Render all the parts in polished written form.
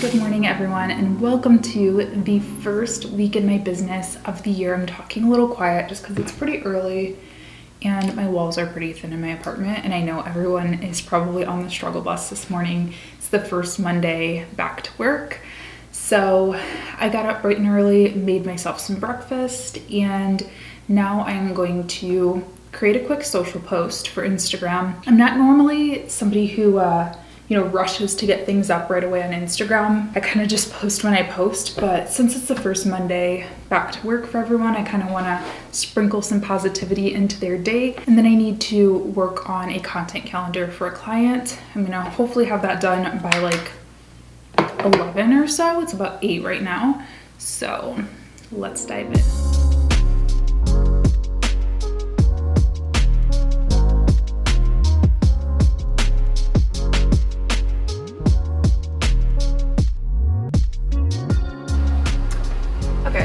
Good morning, everyone, and welcome to the first week in my business of the year. I'm talking a little quiet just because it's pretty early and my walls are pretty thin in my apartment, and I know everyone is probably on the struggle bus this morning. It's the first Monday back to work. So I got up bright and early, made myself some breakfast, and now I'm going to create a quick social post for Instagram. I'm not normally somebody who rushes to get things up right away on Instagram. I kind of just post when I post, but since it's the first Monday back to work for everyone, I kind of want to sprinkle some positivity into their day. And then I need to work on a content calendar for a client. I'm gonna hopefully have that done by like 11 or so. It's about 8 right now. So let's dive in.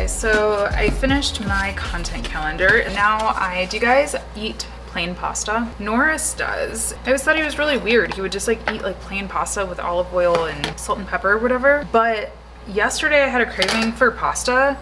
So I finished my content calendar and now do you guys eat plain pasta? Norris does. I always thought he was really weird. He would just like eat like plain pasta with olive oil and salt and pepper or whatever. But yesterday I had a craving for pasta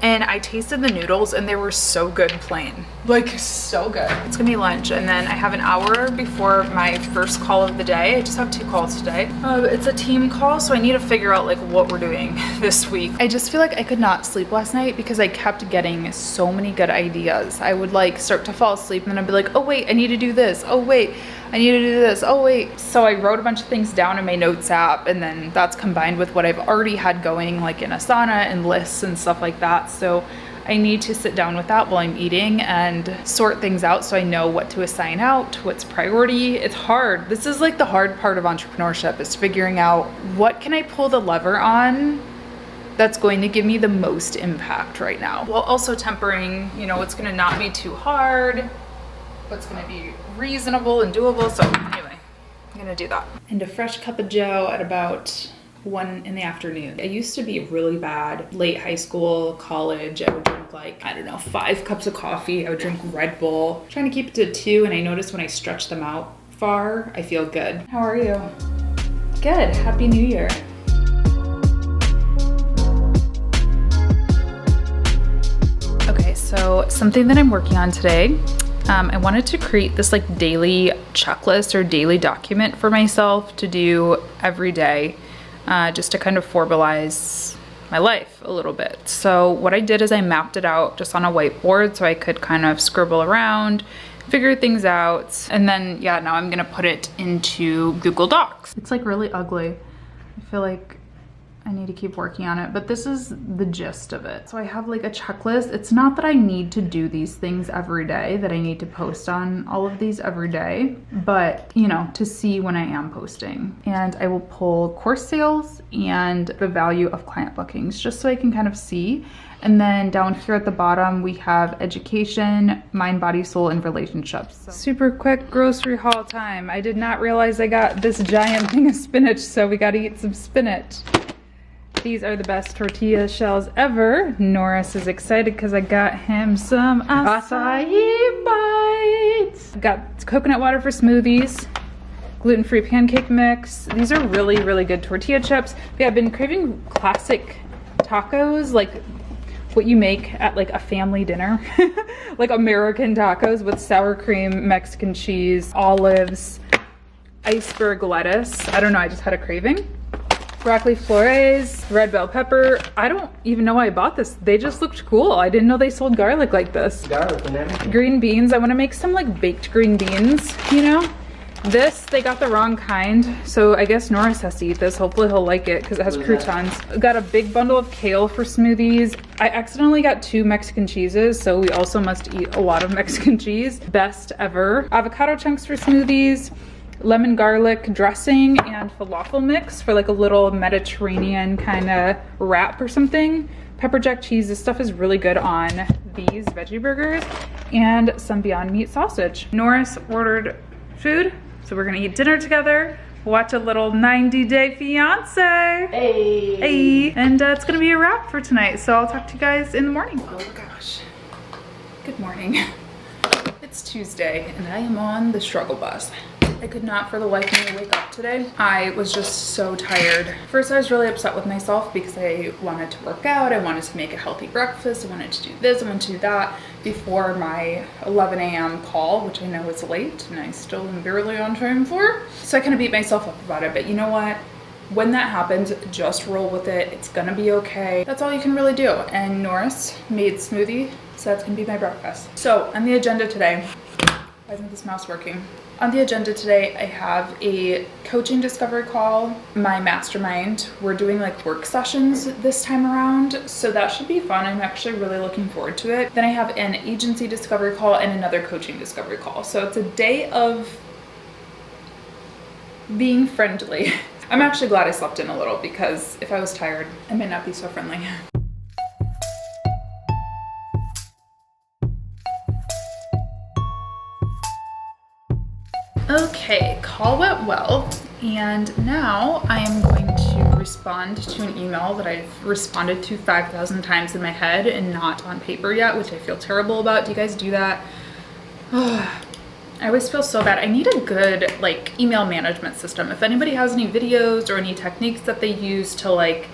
and I tasted the noodles and they were so good plain. Like so good. It's gonna be lunch and then I have an hour before my first call of the day. I just have 2 calls today. It's a team call, so I need to figure out like what we're doing this week. I just feel like I could not sleep last night because I kept getting so many good ideas. I would like start to fall asleep and then I'd be like, oh wait, I need to do this. Oh wait, I need to do this. Oh wait. So I wrote a bunch of things down in my notes app, and then that's combined with what I've already had going like in Asana and lists and stuff like that. So I need to sit down with that while I'm eating and sort things out so I know what to assign out, what's priority. It's hard. This is like the hard part of entrepreneurship, is figuring out what can I pull the lever on that's going to give me the most impact right now, while also tempering, what's gonna not be too hard, what's gonna be reasonable and doable. So anyway, I'm gonna do that. And a fresh cup of joe at about 1 in the afternoon. I used to be really bad. Late high school, college, I would drink like, 5 cups of coffee. I would drink Red Bull. I'm trying to keep it to 2, and I notice when I stretch them out far, I feel good. How are you? Good. Happy New Year. Okay, so something that I'm working on today, I wanted to create this like daily checklist or daily document for myself to do every day. Just to kind of formalize my life a little bit. So what I did is I mapped it out just on a whiteboard so I could kind of scribble around, figure things out, and then now I'm gonna put it into Google Docs. It's like really ugly. I feel like I need to keep working on it, but this is the gist of it. So I have like a checklist. It's not that I need to do these things every day, that I need to post on all of these every day, but to see when I am posting. And I will pull course sales and the value of client bookings just so I can kind of see. And then down here at the bottom, we have education, mind, body, soul, and relationships. So super quick grocery haul time. I did not realize I got this giant thing of spinach, so we gotta eat some spinach. These are the best tortilla shells ever. Norris is excited because I got him some acai bites. Got coconut water for smoothies, gluten-free pancake mix. These are really, really good tortilla chips. Yeah, I've been craving classic tacos, like what you make at like a family dinner. Like American tacos with sour cream, Mexican cheese, olives, iceberg lettuce. I don't know, I just had a craving. Broccoli flores, red bell pepper. I don't even know why I bought this. They just looked cool. I didn't know they sold garlic like this. Garlic and everything. Green beans. I want to make some like baked green beans, This, they got the wrong kind, so I guess Norris has to eat this. Hopefully he'll like it because it has croutons. Got a big bundle of kale for smoothies. I accidentally got 2 Mexican cheeses, so we also must eat a lot of Mexican cheese. Best ever. Avocado chunks for smoothies. Lemon garlic dressing and falafel mix for like a little Mediterranean kind of wrap or something. Pepper jack cheese. This stuff is really good on these veggie burgers. And some Beyond Meat sausage. Norris ordered food, so we're gonna eat dinner together, watch a little 90-Day Fiance. Hey. And it's gonna be a wrap for tonight, so I'll talk to you guys in the morning. Oh gosh. Good morning. It's Tuesday and I am on the struggle bus. I could not for the life of me wake up today. I was just so tired. First, I was really upset with myself because I wanted to work out. I wanted to make a healthy breakfast. I wanted to do this, I wanted to do that before my 11 a.m. call, which I know is late and I still am barely on time for. So I kind of beat myself up about it, but you know what? When that happens, just roll with it. It's gonna be okay. That's all you can really do. And Norris made smoothie, so that's gonna be my breakfast. So on the agenda today, why isn't this mouse working? On the agenda today, I have a coaching discovery call, my mastermind. We're doing like work sessions this time around, so that should be fun. I'm actually really looking forward to it. Then I have an agency discovery call and another coaching discovery call. So it's a day of being friendly. I'm actually glad I slept in a little because if I was tired, I might not be so friendly. Okay, call went well, and now I am going to respond to an email that I've responded to 5,000 times in my head and not on paper yet, which I feel terrible about. Do you guys do that? I always feel so bad. I need a good like email management system. If anybody has any videos or any techniques that they use to like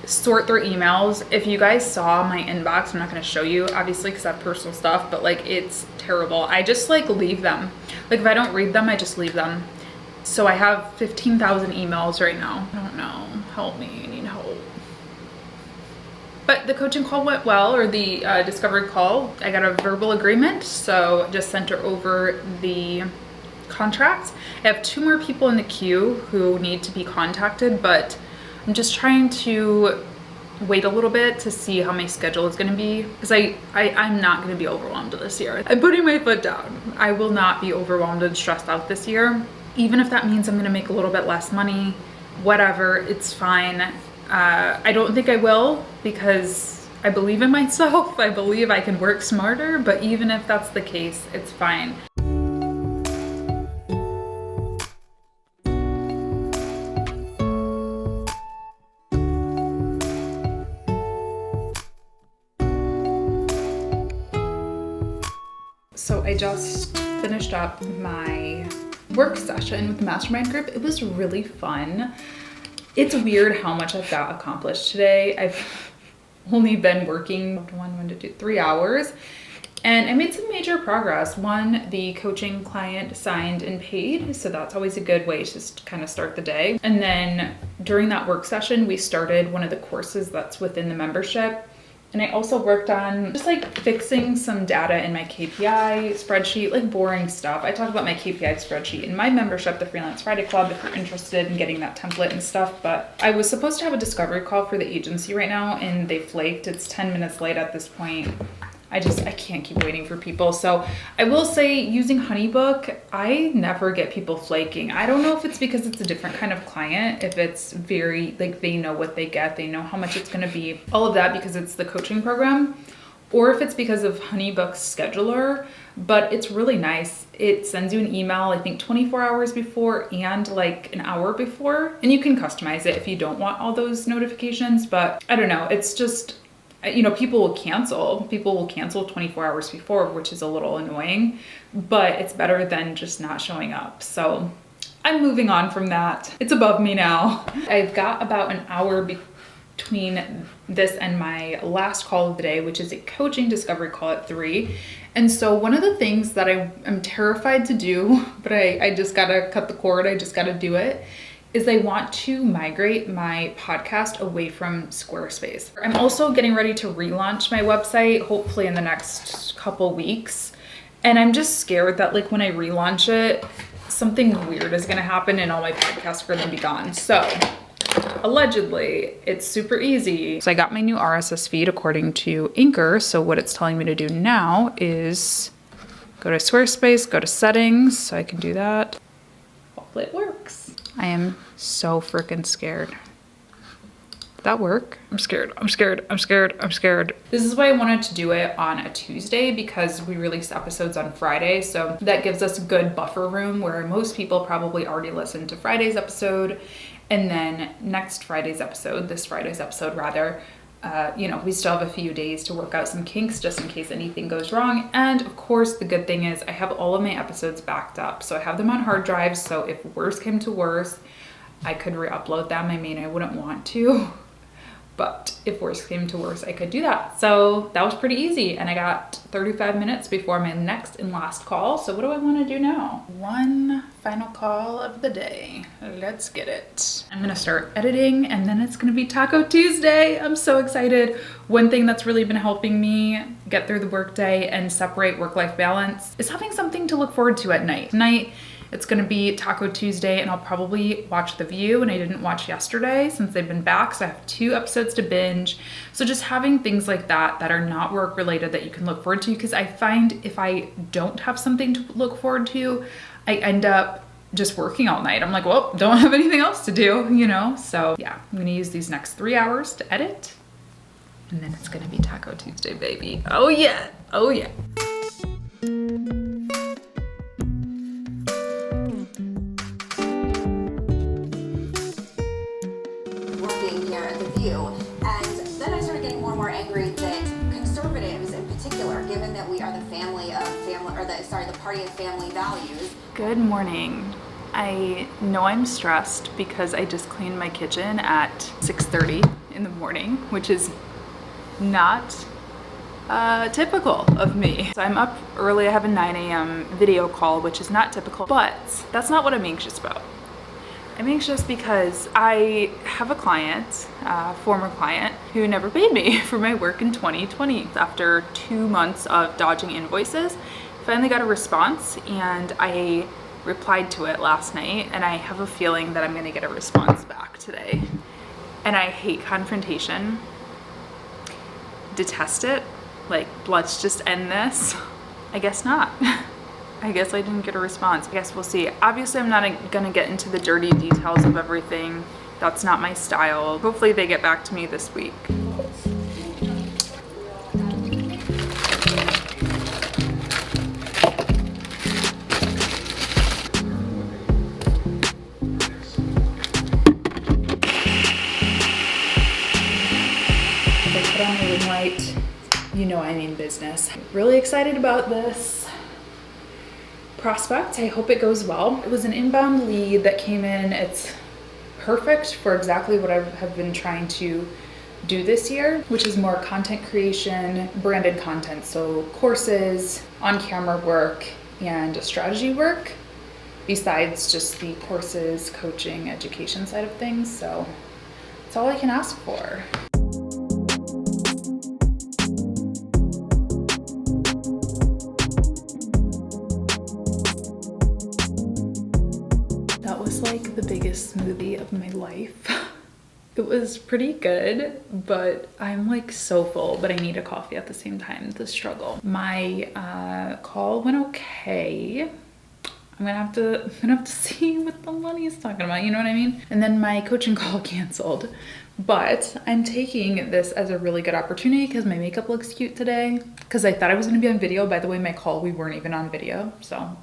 sort their emails, if you guys saw my inbox, I'm not going to show you obviously because I have personal stuff, but like it's terrible. I just like leave them. Like if I don't read them, I just leave them. So I have 15,000 emails right now. I don't know. Help me. I need help. But the coaching call went well, or the discovery call. I got a verbal agreement, so just sent her over the contract. I have 2 more people in the queue who need to be contacted, but I'm just trying to wait a little bit to see how my schedule is going to be, because I'm not going to be overwhelmed this year. I'm putting my foot down. I will not be overwhelmed and stressed out this year. Even if that means I'm going to make a little bit less money, whatever, it's fine. I don't think I will, because I believe in myself. I believe I can work smarter, but even if that's the case, it's fine. So I just finished up my work session with the mastermind group. It was really fun. It's weird how much I've got accomplished today. I've only been working 3 hours, and I made some major progress. One, the coaching client signed and paid, so that's always a good way to just kind of start the day. And then during that work session, we started one of the courses that's within the membership. And I also worked on just like fixing some data in my KPI spreadsheet, like boring stuff. I talked about my KPI spreadsheet in my membership, the Freelance Friday Club, if you're interested in getting that template and stuff. But I was supposed to have a discovery call for the agency right now, and they flaked. It's 10 minutes late at this point. I can't keep waiting for people. So I will say, using HoneyBook, I never get people flaking. I don't know if it's because it's a different kind of client, if it's very, like, they know what they get, they know how much it's gonna be, all of that, because it's the coaching program, or if it's because of HoneyBook's scheduler, but it's really nice. It sends you an email, I think 24 hours before and like an hour before, and you can customize it if you don't want all those notifications, but I don't know, it's just, you know, people will cancel 24 hours before, which is a little annoying, but it's better than just not showing up. So I'm moving on from that. It's above me now. I've got about an hour between this and my last call of the day, which is a coaching discovery call at 3. And so one of the things that I'm terrified to do, but I just gotta cut the cord, I just gotta do it, is I want to migrate my podcast away from Squarespace. I'm also getting ready to relaunch my website, hopefully in the next couple weeks. And I'm just scared that like when I relaunch it, something weird is gonna happen and all my podcasts are gonna be gone. So allegedly, it's super easy. So I got my new RSS feed according to Anchor. So what it's telling me to do now is go to Squarespace, go to settings, so I can do that. Hopefully it works. I am so freaking scared. Did that work? I'm scared. This is why I wanted to do it on a Tuesday, because we release episodes on Friday. So that gives us a good buffer room where most people probably already listened to Friday's episode. And then this Friday's episode rather, you know, we still have a few days to work out some kinks just in case anything goes wrong. And of course, the good thing is I have all of my episodes backed up. So I have them on hard drives. So if worse came to worse, I could re-upload them. I mean, I wouldn't want to, but if worse came to worse, I could do that. So that was pretty easy. And I got 35 minutes before my next and last call. So what do I want to do now? One final call of the day. Let's get it. I'm gonna start editing and then it's gonna be Taco Tuesday. I'm so excited. One thing that's really been helping me get through the workday and separate work-life balance is having something to look forward to at night. Tonight, it's gonna be Taco Tuesday and I'll probably watch The View, and I didn't watch yesterday since they've been back, so I have 2 episodes to binge. So just having things like that that are not work related that you can look forward to, because I find if I don't have something to look forward to, I end up just working all night. I'm like, well, don't have anything else to do, you know? So yeah, I'm gonna use these next 3 hours to edit, and then it's gonna be Taco Tuesday, baby. Oh yeah, oh yeah. Working here at The View, and then I started getting more and more angry that conservatives in particular, given that we are the the party of family values. Good morning. I know I'm stressed because I just cleaned my kitchen at 6:30 in the morning, which is not typical of me. So I'm up early. I have a 9 a.m. video call, which is not typical, but that's not what I'm anxious about. I'm anxious because I have a client, former client, who never paid me for my work in 2020. After 2 months of dodging invoices, finally got a response, and I replied to it last night, and I have a feeling that I'm gonna get a response back today. And I hate confrontation, detest it. Like, let's just end this. I guess not. I guess I didn't get a response. I guess we'll see. Obviously, I'm not gonna get into the dirty details of everything. That's not my style. Hopefully they get back to me this week. If I put on the ring light, you know I mean business. I'm really excited about this prospect. I hope it goes well. It was an inbound lead that came in. It's perfect for exactly what I have been trying to do this year, which is more content creation, branded content. So courses, on-camera work, and strategy work, besides just the courses, coaching, education side of things. So that's all I can ask for. That was like the biggest smoothie of my life. It was pretty good, but I'm like so full, but I need a coffee at the same time, the struggle. My call went okay. I'm gonna have to see what the money's talking about, you know what I mean? And then my coaching call canceled, but I'm taking this as a really good opportunity because my makeup looks cute today. Because I thought I was gonna be on video. By the way, my call, we weren't even on video, so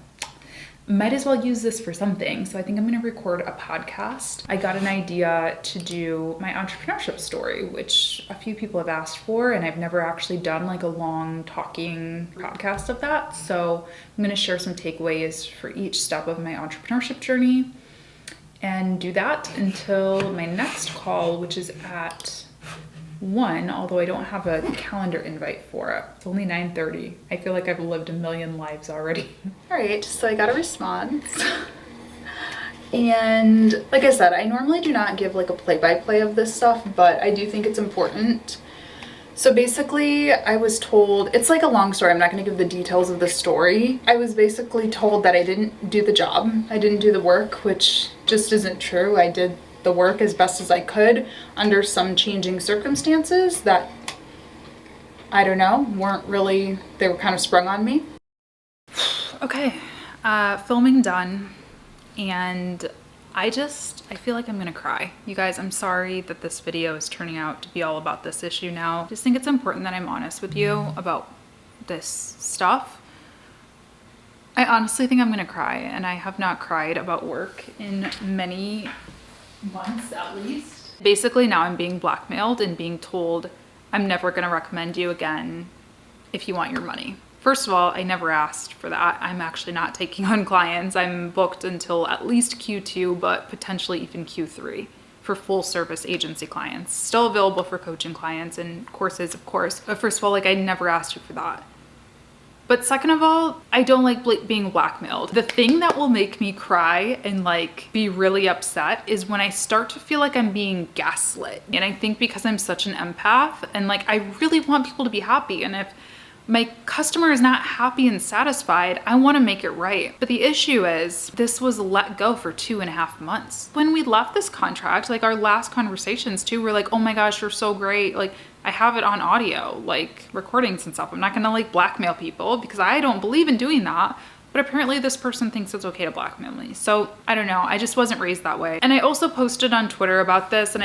might as well use this for something. So I think I'm gonna record a podcast. I got an idea to do my entrepreneurship story, which a few people have asked for, and I've never actually done like a long talking podcast of that. So I'm gonna share some takeaways for each step of my entrepreneurship journey and do that until my next call, which is at 1, although I don't have a calendar invite for it. It's only 9:30. I feel like I've lived a million lives already. All right, so I got a response. And like I said, I normally do not give like a play-by-play of this stuff, but I do think it's important. So basically, I was told, it's like a long story. I'm not gonna give the details of the story. I was basically told that I didn't do the job. I didn't do the work, which just isn't true. I did the work as best as I could under some changing circumstances that, I don't know, they were kind of sprung on me. Okay, filming done, and I feel like I'm gonna cry. You guys, I'm sorry that this video is turning out to be all about this issue now. I just think it's important that I'm honest with you about this stuff. I honestly think I'm gonna cry, and I have not cried about work in many months at least. Basically now I'm being blackmailed and being told I'm never going to recommend you again if you want your money. First of all, I never asked for that. I'm actually not taking on clients. I'm booked until at least Q2, but potentially even Q3 for full service agency clients. Still available for coaching clients and courses, of course. But first of all, like, I never asked you for that. But second of all, I don't like being blackmailed. The thing that will make me cry and like be really upset is when I start to feel like I'm being gaslit. And I think because I'm such an empath and like I really want people to be happy, and if my customer is not happy and satisfied, I want to make it right. But the issue is this was let go for 2.5 months. When we left this contract, like our last conversations too, were like, oh my gosh, you're so great. Like I have it on audio, like recordings and stuff. I'm not going to like blackmail people because I don't believe in doing that. But apparently this person thinks it's okay to blackmail me. So I don't know. I just wasn't raised that way. And I also posted on Twitter about this, and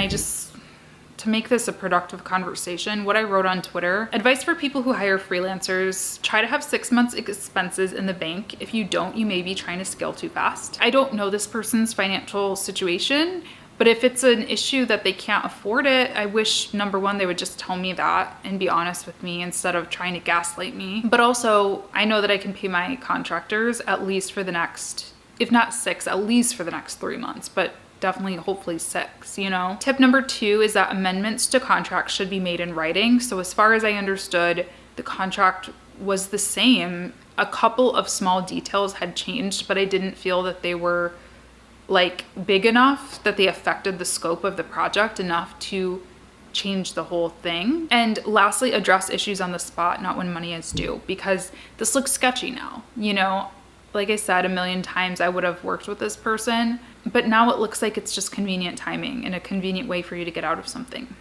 to make this a productive conversation, what I wrote on Twitter: advice for people who hire freelancers: try to have 6 months expenses in the bank. If you don't, you may be trying to scale too fast. I don't know this person's financial situation, but if it's an issue that they can't afford it, I wish, number one, they would just tell me that and be honest with me instead of trying to gaslight me. But also, I know that I can pay my contractors at least for the next, if not 6, at least for the next 3 months, but definitely hopefully 6, you know? Tip number 2 is that amendments to contracts should be made in writing. So as far as I understood, the contract was the same. A couple of small details had changed, but I didn't feel that they were like big enough that they affected the scope of the project enough to change the whole thing. And lastly, address issues on the spot, not when money is due, because this looks sketchy now, you know? Like I said a million times, I would have worked with this person, but now it looks like it's just convenient timing and a convenient way for you to get out of something.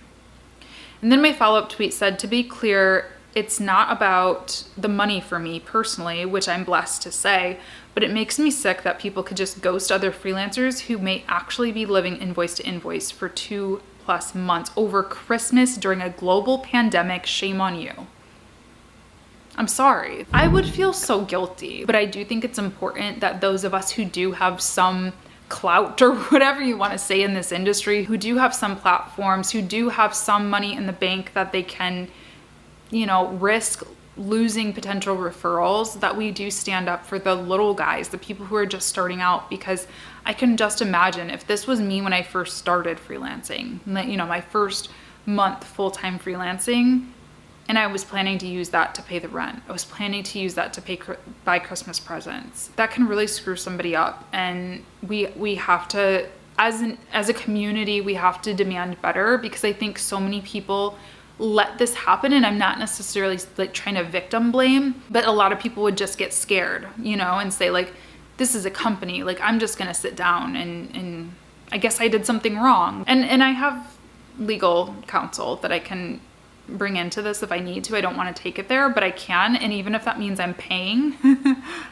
And then my follow-up tweet said, to be clear, it's not about the money for me personally, which I'm blessed to say, but it makes me sick that people could just ghost other freelancers who may actually be living invoice to invoice for 2+ months over Christmas during a global pandemic. Shame on you. I'm sorry. I would feel so guilty, but I do think it's important that those of us who do have some clout, or whatever you want to say, in this industry, who do have some platforms, who do have some money in the bank that they can, you know, risk losing potential referrals, that we do stand up for the little guys, the people who are just starting out. Because I can just imagine if this was me when I first started freelancing, you know, my first month full-time freelancing, and I was planning to use that to pay the rent. I was planning to use that to buy Christmas presents. That can really screw somebody up. And we have to, as a community, we have to demand better, because I think so many people let this happen. And I'm not necessarily like trying to victim blame, but a lot of people would just get scared, you know, and say like, this is a company, like I'm just gonna sit down and I guess I did something wrong. And I have legal counsel that I can bring into this if I need to. I don't want to take it there, but I can. And even if that means I'm paying,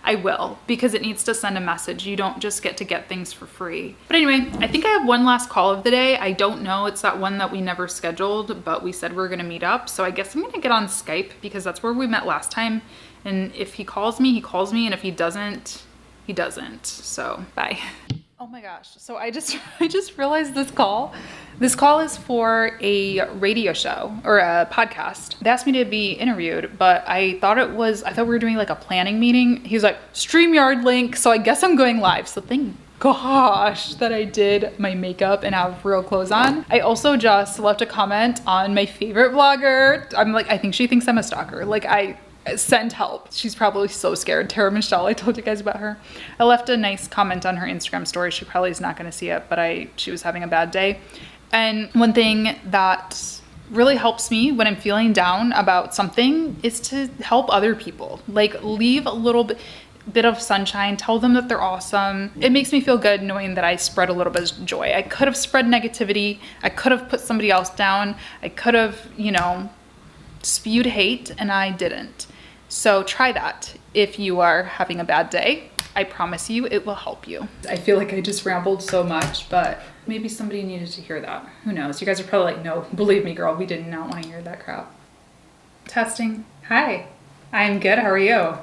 I will, because it needs to send a message. You don't just get to get things for free. But anyway, I think I have one last call of the day. I don't know. It's that one that we never scheduled, but we said we were going to meet up. So I guess I'm going to get on Skype, because that's where we met last time. And if he calls me, he calls me. And if he doesn't, he doesn't. So bye. Oh my gosh. So I just realized this call is for a radio show or a podcast. They asked me to be interviewed, but I thought we were doing like a planning meeting. He's like, StreamYard link. So I guess I'm going live. So thank gosh that I did my makeup and have real clothes on. I also just left a comment on my favorite vlogger. I'm like, I think she thinks I'm a stalker. Like, send help. She's probably so scared. Tara Michelle, I told you guys about her. I left a nice comment on her Instagram story. She probably is not going to see it, but she was having a bad day. And one thing that really helps me when I'm feeling down about something is to help other people. Like, leave a little bit of sunshine, tell them that they're awesome. It makes me feel good knowing that I spread a little bit of joy. I could have spread negativity. I could have put somebody else down. I could have, spewed hate, and I didn't. So try that if you are having a bad day. I promise you it will help you. I feel like I just rambled so much, but maybe somebody needed to hear that. Who knows? You guys are probably like, no, believe me, girl, we did not want to hear that crap. Testing. Hi. I'm good. How are you?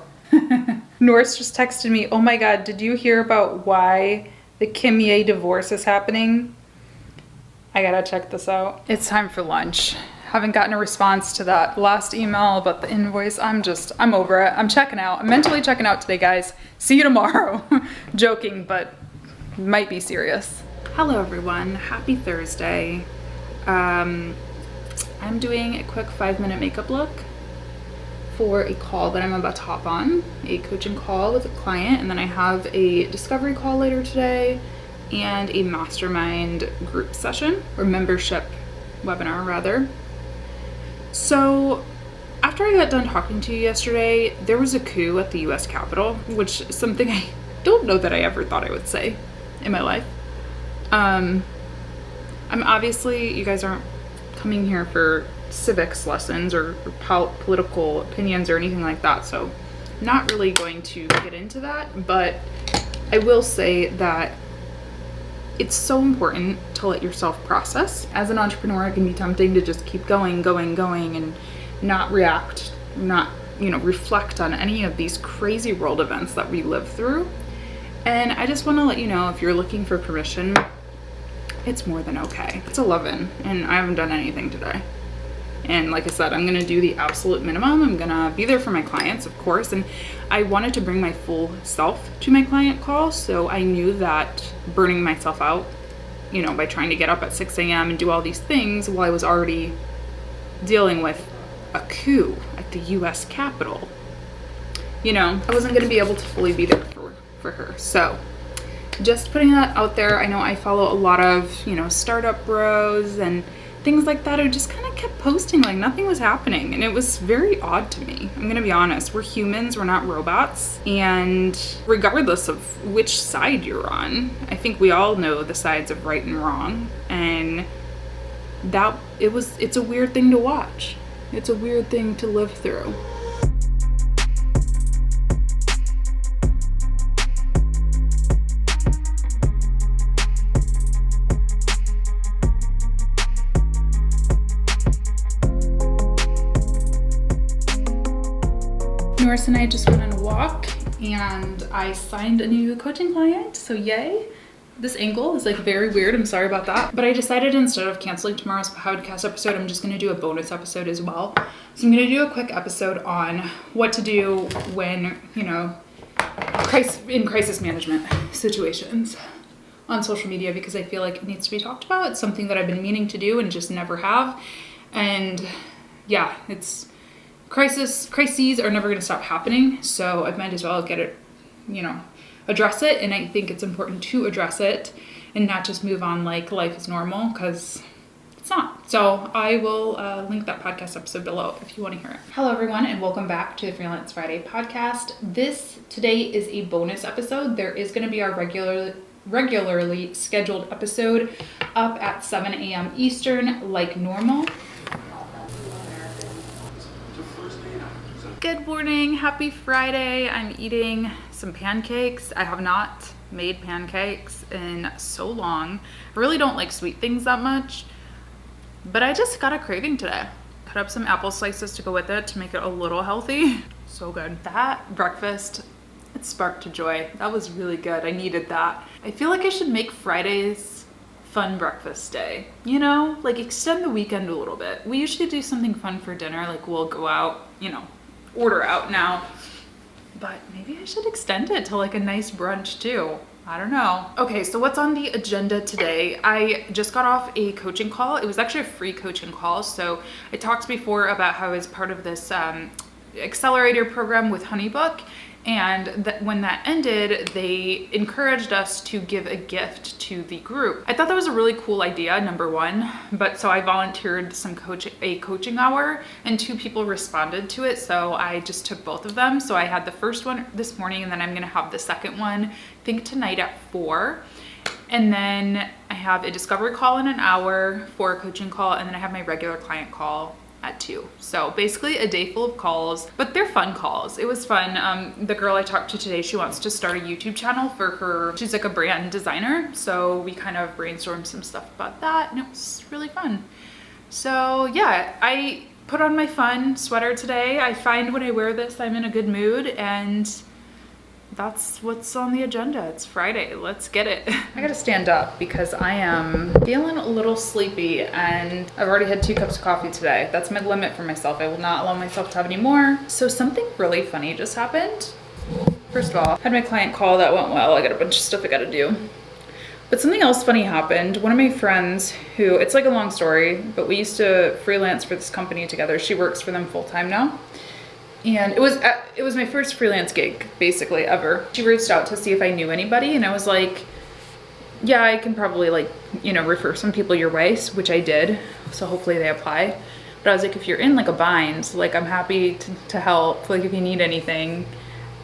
Norris just texted me, oh my God, did you hear about why the Kim Ye divorce is happening? I gotta check this out. It's time for lunch. Haven't gotten a response to that last email about the invoice. I'm over it. I'm checking out. I'm mentally checking out today, guys. See you tomorrow. Joking, but might be serious. Hello, everyone. Happy Thursday. I'm doing a quick 5-minute makeup look for a call that I'm about to hop on, a coaching call with a client, and then I have a discovery call later today and a mastermind group session, or membership webinar rather. So after I got done talking to you yesterday, there was a coup at the US Capitol, which is something I don't know that I ever thought I would say in my life. I'm obviously, you guys aren't coming here for civics lessons or political opinions or anything like that, so not really going to get into that, but I will say that it's so important to let yourself process. As an entrepreneur, it can be tempting to just keep going and not react, not, reflect on any of these crazy world events that we live through. And I just want to let you know, if you're looking for permission, it's more than okay. It's 11 and I haven't done anything today. And like I said, I'm gonna do the absolute minimum. I'm gonna be there for my clients, of course, and I wanted to bring my full self to my client call, so I knew that burning myself out, by trying to get up at 6 a.m. and do all these things while I was already dealing with a coup at the US Capitol, I wasn't gonna be able to fully be there for her. So just putting that out there. I know I follow a lot of, startup bros and things like that who just kind of kept posting like nothing was happening. And it was very odd to me. I'm gonna be honest, we're humans, we're not robots. And regardless of which side you're on, I think we all know the sides of right and wrong. And it's a weird thing to watch. It's a weird thing to live through. Norris and I just went on a walk and I signed a new coaching client, so yay. This angle is like very weird, I'm sorry about that. But I decided instead of canceling tomorrow's podcast episode, I'm just gonna do a bonus episode as well. So I'm gonna do a quick episode on what to do when, in crisis management situations on social media, because I feel like it needs to be talked about. It's something that I've been meaning to do and just never have. And yeah, crises are never going to stop happening, so I might as well get it, address it. And I think it's important to address it and not just move on like life is normal, because it's not. So I will link that podcast episode below if you want to hear it. Hello everyone, and welcome back to the Freelance Friday podcast. Today is a bonus episode. There is going to be our regularly scheduled episode up at 7 a.m. Eastern like normal. Good morning, happy Friday. I'm eating some pancakes. I have not made pancakes in so long. I really don't like sweet things that much, but I just got a craving today. Cut up some apple slices to go with it to make it a little healthy. So good. That breakfast, it sparked a joy. That was really good. I needed that. I feel like I should make Fridays fun breakfast day, like extend the weekend a little bit. We usually do something fun for dinner, like we'll go out, order out now, but maybe I should extend it to like a nice brunch too. I don't know. Okay, so what's on the agenda today? I just got off a coaching call. It was actually a free coaching call. So I talked before about how I was part of this accelerator program with Honeybook, and when that ended, they encouraged us to give a gift to the group. I thought that was a really cool idea, number one, but so I volunteered a coaching hour and 2 people responded to it, so I just took both of them. So I had the first one this morning, and then I'm gonna have the second one, I think tonight at 4. And then I have a discovery call in an hour for a coaching call, and then I have my regular client call at 2. So basically a day full of calls, but they're fun calls. It was fun. The girl I talked to today, she wants to start a YouTube channel for her. She's like a brand designer. So we kind of brainstormed some stuff about that, and it was really fun. So yeah, I put on my fun sweater today. I find when I wear this, I'm in a good mood, and that's what's on the agenda. It's Friday. Let's get it. I gotta stand up because I am feeling a little sleepy and I've already had 2 cups of coffee today. That's my limit for myself. I will not allow myself to have any more. So something really funny just happened. First of all, I had my client call, that went well. I got a bunch of stuff I gotta do. But something else funny happened. One of my friends who, it's like a long story, but we used to freelance for this company together. She works for them full time now. And it was my first freelance gig, basically, ever. She reached out to see if I knew anybody, and I was like, yeah, I can probably like, you know, refer some people your way, which I did. So hopefully they apply. But I was like, if you're in like a bind, like I'm happy to help, like if you need anything.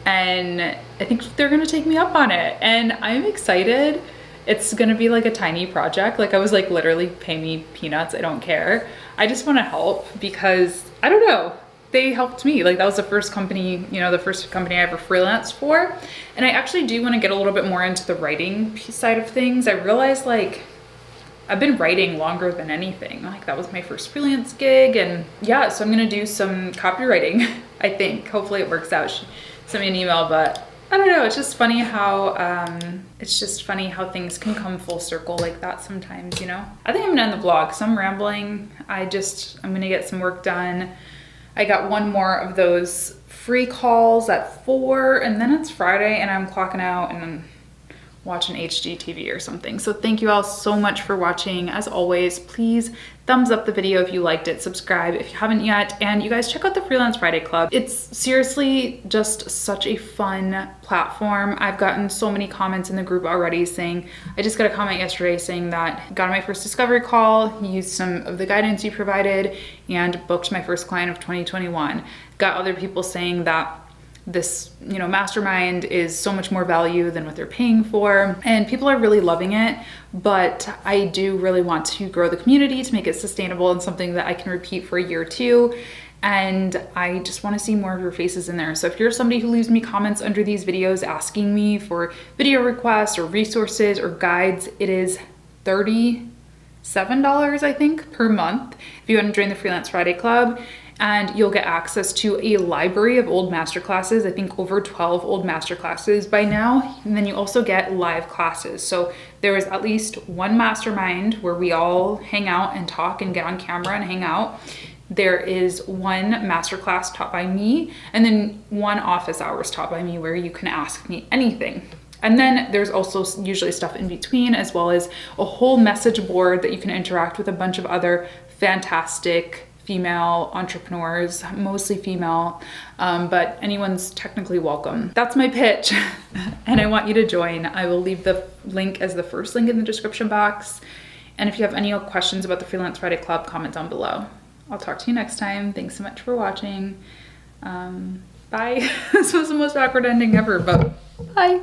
And I think they're gonna take me up on it. And I'm excited. It's gonna be like a tiny project. Like I was like, literally pay me peanuts, I don't care. I just wanna help because, I don't know, they helped me. Like that was the first company, you know, the first company I ever freelanced for. And I actually do wanna get a little bit more into the writing side of things. I realized like, I've been writing longer than anything. Like that was my first freelance gig. And yeah, so I'm gonna do some copywriting, I think. Hopefully it works out. She sent me an email, but I don't know, it's just funny how things can come full circle like that sometimes, you know? I think I'm gonna end the vlog because I'm rambling. I'm gonna get some work done. I got one more of those free calls at 4 and then it's Friday and I'm clocking out and then watching HGTV or something. So thank you all so much for watching. As always, please thumbs up the video if you liked it, subscribe if you haven't yet, and you guys check out the Freelance Friday Club. It's seriously just such a fun platform. I've gotten so many comments in the group already saying, I just got a comment yesterday saying that got my first discovery call, used some of the guidance you provided, and booked my first client of 2021. Got other people saying that this, you know, mastermind is so much more value than what they're paying for, and people are really loving it. But I do really want to grow the community to make it sustainable and something that I can repeat for a year or two. And I just want to see more of your faces in there. So if you're somebody who leaves me comments under these videos asking me for video requests or resources or guides, it is $37, I think, per month if you want to join the Freelance Friday Club. And you'll get access to a library of old masterclasses, I think over 12 old masterclasses by now. And then you also get live classes. So there is at least one mastermind where we all hang out and talk and get on camera and hang out. There is one masterclass taught by me, and then one office hours taught by me where you can ask me anything. And then there's also usually stuff in between, as well as a whole message board that you can interact with a bunch of other fantastic female entrepreneurs, mostly female, but anyone's technically welcome. That's my pitch, and I want you to join. I will leave the link as the first link in the description box. And if you have any questions about the Freelance Friday Club, comment down below. I'll talk to you next time. Thanks so much for watching. Bye. This was the most awkward ending ever, but bye.